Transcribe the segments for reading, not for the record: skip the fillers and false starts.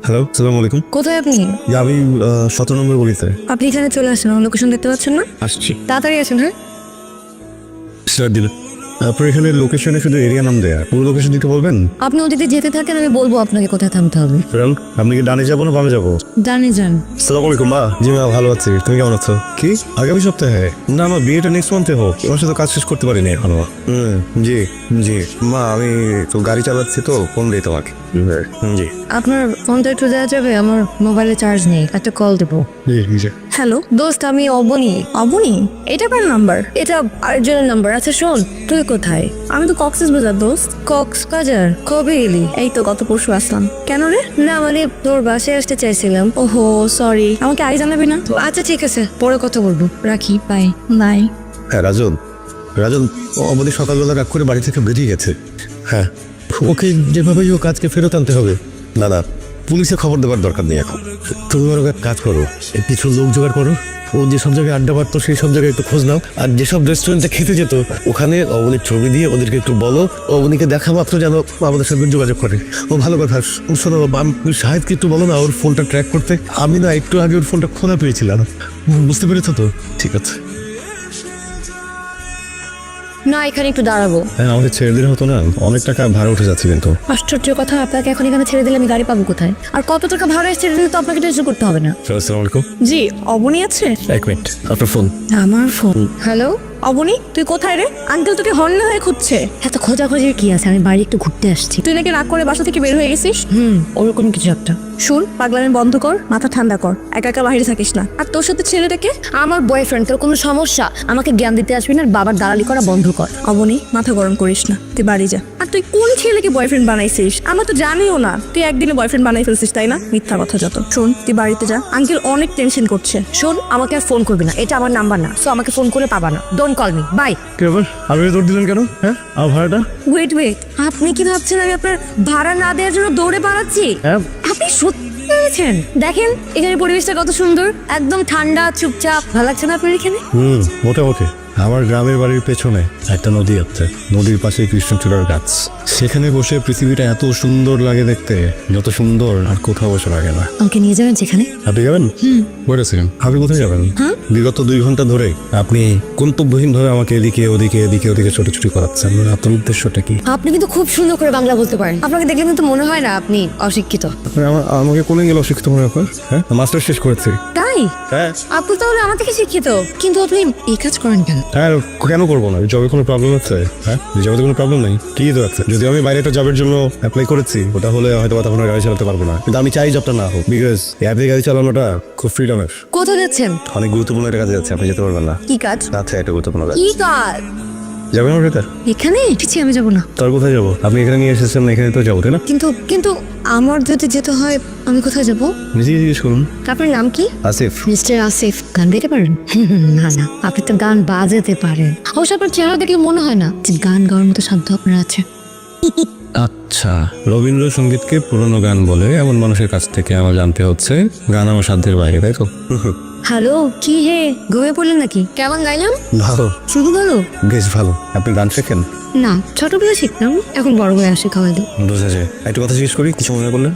Hello, আসসালামু আলাইকুম। কোথায় আপনি? আমি 17 নম্বর গলিতে আপনি এখানে চলে আসেন, আমার লোকেশন দেখতে পাচ্ছেন না? আসছি। তাড়াতাড়ি আসেন। হ্যাঁ, স্যার দিলে আপনার এখানে লোকেশনে শুধু এরিয়া নাম দেয়া, পুরো লোকেশন দিতে বলবেন? আপনি ওদিকে যেতে থাকেন, আমি বলবো আপনাকে কোথায় থামতে হবে। আপনি কি ডানে যাবো না বামে যাবো? জানি যান। আসসালামু আলাইকুম মা। জি মা, ভালো আছি, তুমি কেমন আছো? কি আগামী সপ্তাহে? না, আমার বিয়েটা নেক্সট মান্থে হোক, তোমার সাথে কাজ শেষ করতে পারিনি এখনো। জি জি মা, আমি তো গাড়ি চালাচ্ছি তো, ফোন দিই তোমাকে। জি আপনার ফোনটা একটু দেওয়া যাবে? আমার মোবাইলে চার্জ নেই, একটা কল দেবো। জি জি। হ্যালো দোস্ত, আমি অবনী। অবনী? এটা কার নাম্বার? এটা আরেকজনের নাম্বার। আচ্ছা শোন, তুই কোথায়? আমি তো কক্সবাজার দোস্ত। কক্সবাজার? কবে এলি? এই তো গত পরশু আসলাম। কেন রে? না মানে তোর বাসায় আসতে চাইছিলাম। ওহো সরি, আমাকে আগে জানাবি না? আচ্ছা ঠিক আছে, পরে কথা বলবো, রাখি, বাই। বাই। হ্যাঁ রাজন, রাজন আমাদের সকালবেলা রাগ করে বাড়ি থেকে বেরিয়ে গেছে। হ্যাঁ, ওকে যেভাবেই ও কাজকে ফেরত আনতে হবে। না না, পুলিশে খবর দেওয়ার দরকার নেই এখন। তুমি ওর এক কাজ করো, কিছু লোক জোগাড় করো, ও যেসব জায়গায় আড্ডা মারতো সেই সব জায়গায় একটু খোঁজ নাও, আর যেসব রেস্টুরেন্টে খেতে যেত ওখানে অবনীর ছবি দিয়ে ওদেরকে একটু বলো, অবনীকে দেখা মাত্র যেন আমাদের সঙ্গে যোগাযোগ করে। ও ভালো কথা। শোনো, শাহেদকে একটু বলো না ওর ফোনটা ট্র্যাক করতে। আমি না একটু আগে ওর ফোনটা খোলা পেয়েছিলাম, বুঝতে পেরেছো তো? ঠিক আছে। না, এখানে একটু দাঁড়াবো। হ্যাঁ, আমাদের ছেড়ে দিলে হতো না, অনেক টাকা ভাড়া উঠে যাচ্ছে কিন্তু। আশ্চর্য কথা, আপনাকে এখন এখানে ছেড়ে দিলে আমি গাড়ি পাবো কোথায়? আর কত টাকা ভাড়া ছেড়ে দিলে তো আপনাকে টেনশন করতে হবে না। আসসালামু আলাইকুম। জি, অবনী আছে? এক মিনিট, আপনার ফোন। আমার ফোন। হ্যালো অবনী, তুই কোথায় রে? আঙ্কেল তোকে হর্ন হয়ে খুঁজছে। এত খোঁজাখুঁজির কি আছে, আমি বাড়ি একটু ঘুরতে আসছি। তুই নাকি রাগ করে বাসা থেকে বের হয়ে গেছিস? ওরকম কিছু একটা। শুন, পাগলামি বন্ধ কর, মাথা ঠান্ডা কর, একা একা বাইরে থাকিস না। আর তোর সাথে ছেলেটাকে? আমার বয়ফ্রেন্ড। তোর কোনো সমস্যা? আমাকে জ্ঞান দিতে আসবি না, আর বাবার দালালি করা বন্ধ কর। অবনী, মাথা গরম করিস না, তুই বাড়ি যা। আর তুই কোন ছেলেকে বয়ফ্রেন্ড বানাইছিস? আমরা তো জানিও না তুই একদিনে বয়ফ্রেন্ড বানাই ফেলছিস, তাই না? মিথ্যা কথা যত। শোন, তুই বাড়িতে যা, আঙ্কেল অনেক টেনশন করছে। শোন, আমাকে আর ফোন করবি না, এটা আমার নাম্বার না, সো আমাকে ফোন করে পাবা না। Don't call me, bye. কি ব্যাপার, আপনি দৌড় দিলেন কেন? হ্যাঁ, আমার ভাড়াটা? ওয়েট, আপনি কি ভাবছেন আমি আপনার ভাড়া না দেওয়ার জন্য দৌড়ে পালাচ্ছি? হ্যাঁ। আপনি সত্যি ভেবেছেন? দেখেন এখানে পরিবেশটা কত সুন্দর, একদম ঠান্ডা, চুপচাপ। ভালো লাগছে না আপনার এখানে? মোটামুটি। আমার গ্রামের বাড়ির পেছনে একটা নদী আছে, নদীর পাশে কৃষ্ণচূড়ার গাছ। সেখানে বসে পৃথিবীটা এত সুন্দর লাগে দেখতে, যত সুন্দর আর কোথাও বসে লাগে না। আমাকে নিয়ে যাবেন যেখানে? আপনি যাবেন? বলেছেন আপনি কোথায় যাবেন? বিগত 2 ঘন্টা ধরে আপনি গন্তব্যহীন ভাবে আমাকে এদিকে ওদিকে এদিকে ওদিকে ছোটাছুটি করাচ্ছেন। আপনার উদ্দেশ্যটা কি? আপনি কিন্তু খুব সুন্দর করে বাংলা বলতে পারেন, আপনাকে দেখলে কিন্তু মনে হয় না আপনি অশিক্ষিত। আমাকে কোনে গেলে অশিক্ষিত মনে হয়? হ্যাঁ, মাস্টার শেষ করেছি। তাই? হ্যাঁ। আপনি তাহলে আমার থেকে শিক্ষিত, কিন্তু আপনি এই কাজ করেন কেন? হ্যাঁ, কেন করবো না? জবে কোনো প্রবলেম আছে? হ্যাঁ, জবে কোনো প্রবলেম নেই। কি তো আছে? যদি আমি বাইরে একটা জবের জন্য অ্যাপ্লাই করেছি, ওটা হলে হয়তো তখন গাড়ি চালাতে পারবো না, কিন্তু আমি চাই জবটা না হোক, বিকজ অ্যাপে গাড়ি চালানোটা খুব ফ্রিডমের। কোথায় যাচ্ছেন? অনেক গুরুত্বপূর্ণ একটা কাজে যাচ্ছে, আপনি যেতে পারবেন না। কি কাজ? আচ্ছা, এটা গুরুত্বপূর্ণ কাজ। কি কাজ? যাবেন আমার সাথে? এখানে? ঠিক আমি যাবো না। তার কোথায় যাবো? আপনি এখানে নিয়ে এসেছেন, এখানে তো যাবো, তাই না? কিন্তু কিন্তু আমার যদি যেতে হয়, আমি কোথায় যাব? নিজেই জিজ্ঞেস করুন। আপনার নাম কি? আসিফ। মিস্টার আসিফ, গান গাইতে পারেন? না না, আপনি তো গান বাজাতে পারেন। অবশ্য আপনার চেহারা দেখলে মনে হয় না যে গান গাওয়ার মতো সাধ্য আপনার আছে। আচ্ছা, রবীন্দ্রসঙ্গীতকে পুরনো গান বলে এমন মানুষের কাছ থেকে আমার জানতে হচ্ছে গান আমার সাধ্যের বাইরে, তাই তো? হ্যালো, কি হে, ঘুমিয়ে পড়লেন নাকি? কেমন গাইলাম? ভালো, শুধু ভালো? বেশ ভালো। আপনি গান শেখেন? না, ছোটবেলায় শিখতাম, এখন বড় হয়ে আসে খাওয়াই দেব। বুঝা যায়। একটু কথা জিজ্ঞেস করি, কিছু মনে করলেন?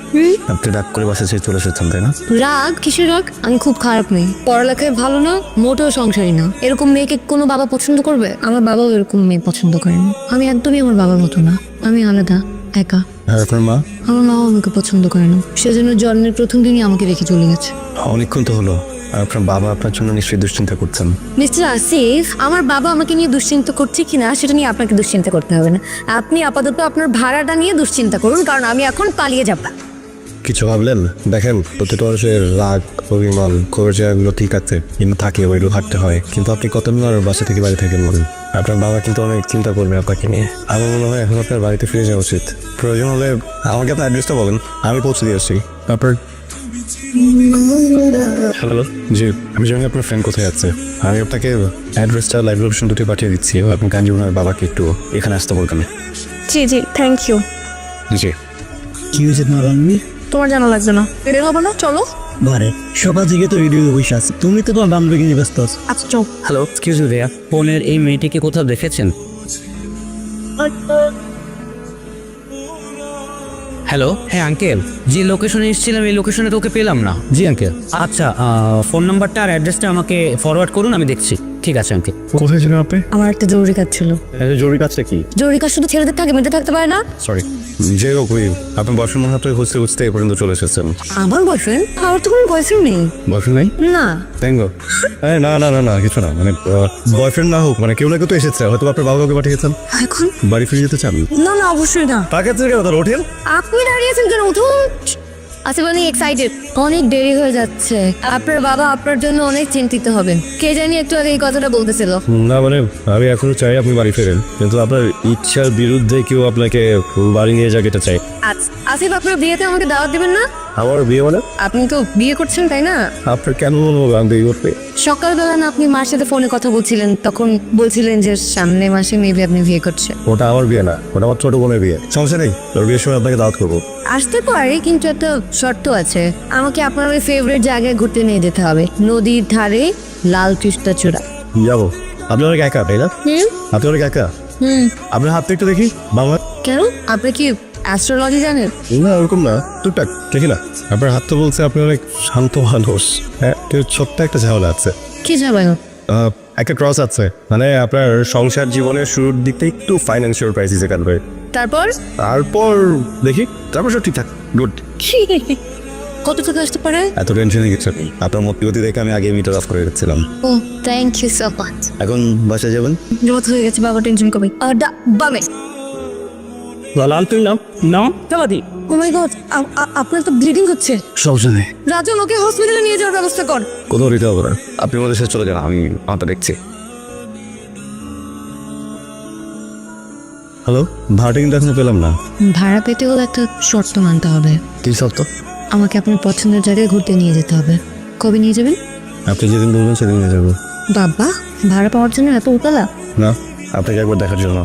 আপনি রাগ করে বাসা ছেড়ে চলে এসেছেন, তাই না? রাগ? কিসের রাগ? আমি খুব খারাপ মেয়ে, পড়ালেখায় ভালো না, মোটেও সংসারী না। এরকম মেয়েকে কোনো বাবা পছন্দ করবে? আমার বাবাও এরকম মেয়ে পছন্দ করেন। আমি একদমই আমার বাবার মতো না, আমি আলাদা, একা। আর আপনার মা? আমার মাও আমাকে পছন্দ করে না, সেজন্য জন্মের প্রথম দিনই আমাকে রেখে চলে গেছে। অনেকক্ষণ তো হলো। আর আপনার বাবা আপনার জন্য নিশ্চয়ই দুশ্চিন্তা করছেন। মিস্টার আসিফ, আমার বাবা আমাকে নিয়ে দুশ্চিন্তা করছে কিনা সেটা নিয়ে আপনাকে দুশ্চিন্তা করতে হবে না। আপনি আপাতত আপনার ভাড়াটা নিয়ে দুশ্চিন্তা করুন, কারণ আমি এখন পালিয়ে যাব। কিছু ভাবলেন? দেখেন, প্রত্যেকটা মানুষের রাগ, অভিমান, খবর জায়গাগুলো ঠিক আছে, কিন্তু থাকে, ওইগুলো হাঁটতে হয়। কিন্তু আপনি কতদিন আর বাসা থেকে বাড়ি থাকেন বলুন? আপনার বাবা কিন্তু অনেক চিন্তা করবে আপনাকে নিয়ে। আমার মনে হয় এখন আপনার বাড়িতে ফিরে যাওয়া উচিত। প্রয়োজন হলে আমাকে আপনার অ্যাড্রেসটা বলেন, আমি পৌঁছে দিয়ে আসছি। তারপর হ্যালো, জি, আমি জানি আপনার ফ্রেন্ড কোথায় আছে। আমি আপনাকে অ্যাড্রেসটা, লাইভ লোকেশন দুটি পাঠিয়ে দিচ্ছি। আপনি কাঞ্জিবনের বাবাকে একটু এখানে আসতে বলবেন। জি জি, থ্যাংক ইউ। জি। কি হয়েছে তোমার রান্নি? তোমার জানা লাগবে না, বের হবে না, চলো। বারে সকাল থেকে তো ভিডিও বসে আছে, তুমি তো তোমার বান্ধবীকে নিয়ে ব্যস্ত আছো। আচ্ছা চল। হ্যালো, এক্সকিউজ মি ভাইয়া, ফোনের এই মেয়েটিকে কোথাও দেখেছেন? হ্যালো, হ্যাঁ আঙ্কেল, যে লোকেশনে এসেছিলাম এই লোকেশনে তোকে পেলাম না। জি আঙ্কেল। আচ্ছা, ফোন নাম্বারটা আর অ্যাড্রেসটা আমাকে ফরওয়ার্ড করুন, আমি দেখছি। ঠিক আছে আঙ্কেল। কোথায় ছিলেন আপনি? আমার একটা জরুরি কাজ ছিল। জরুরি কাজটা কি? জরুরি কাজ শুধু ছেলেদের থাকে, মেয়েদের থাকতে পারে না। সরি, যে হোক ওই আপনার বয়ফ্রেন্ড মনে হয় খুঁজতে খুঁজতে এ পর্যন্ত চলে এসেছেন। আমার বয়ফ্রেন্ড? আমার তো কোনো বয়ফ্রেন্ড নেই। বয়ফ্রেন্ড নাই? না। Thank god. না না না না কিছু না, মানে বয়ফ্রেন্ড না হোক, মানে কেউ না কেউ তো এসেছে, হয়তো আপনার বাবা কাউকে পাঠিয়েছেন। এখন? বাড়ি ফিরে যেতে চান? না না, অবশ্যই না। তাকে কেন তার হোটেল? আপনি দাঁড়িয়েছেন কেন? উঠুন। আচ্ছা, মানে এক্সাইটেড, অনেক দেরি হয়ে যাচ্ছে। আপনার বাবা আপনার জন্য অনেক চিন্তিত হবেন। কে জানি একটু আগে এই কথাটা বলতেছিল। না মানে আমি এখনো চাই আপনি বাড়ি ফেরেন, কিন্তু আপনার ইচ্ছার বিরুদ্ধে কেউ আপনাকে বাড়ি নিয়ে যাক এটা চাই। আচ্ছা, আসিফ, আপনার বিয়েতে আমাকে দাওয়াত দিবেন না? আমার বিয়ে মানে? আপনি তো বিয়ে করছেন, তাই না? আপনার কেন মনে হবে আমি বিয়ে করতে? সকালবেলা না আপনি মার সাথে ফোনে কথা বলছিলেন, তখন বলছিলেন যে সামনে মাসে মেবি আপনি বিয়ে করছেন। ওটা আমার বিয়ে না, ওটা আমার ছোট বোনের বিয়ে। সমস্যা নেই, তোর বিয়ের সময় আপনাকে দাওয়াত করবো। আসতে পারে, কিন্তু একটা শর্ত আছে। আমাকে আপনার ওই ফেভারিট জায়গায় ঘুরতে নিয়ে যেতে হবে, নদীর ধারে লাল কৃষ্ণচূড়া। যাবো। আপনি অনেক একা, তাই না? আপনি অনেক একা। আপনার হাতটা একটু দেখি বাবা। কেন? আপনি কি অ্যাস্ট্রোলজি জানেন? না ওরকম না, টুকটাক দেখি না। আপনার হাত তো বলছে আপনি অনেক শান্ত মানুষ। হ্যাঁ, কিন্তু ছোট্ট একটা ঝামেলা আছে। কি যাবেন? একটা ক্রস আছে, মানে আপনার সংসার জীবনের শুরুর দিকটা একটু ফাইন্যান্সিয়াল ক্রাইসিসে কাটবে। তারপর? তারপর দেখি, তারপর সব ঠিকঠাক, গুড। কত টাকা আসতে পারে? এত টেনশনে কিছু নেই, আপনার মতিগতি দেখে আমি আগে মিটার অফ করে রেখেছিলাম। ও, থ্যাংক ইউ সো মাচ। এখন বাসায় যাবেন? জোত হয়ে গেছে, বাবা টেনশন করবে। বামে। লাল তুই নাম নাও চালাদি। ও মাই গড, আপনার তো ব্লিডিং হচ্ছে। সমস্যা নেই, রাজু, ওকে হসপিটালে নিয়ে যাওয়ার ব্যবস্থা কর। কোথাও দিতে হবে না, আপনি আমাদের সাথে চলে যান, আমি মাথা দেখছি। হ্যালো, ভাড়াটা কিন্তু এখনো পেলাম না। ভাড়া পেতে হলে একটা শর্ত মানতে হবে। কি শর্ত? আমাকে আপনার পছন্দের জায়গায় ঘুরতে নিয়ে যেতে হবে। কবে নিয়ে যাবেন? আপনি যেদিন বলবেন সেদিন নিয়ে যাবো। বাবা, ভাড়া পাওয়ার জন্য এত উতলা? না, আপনাকে একবার দেখার জন্য।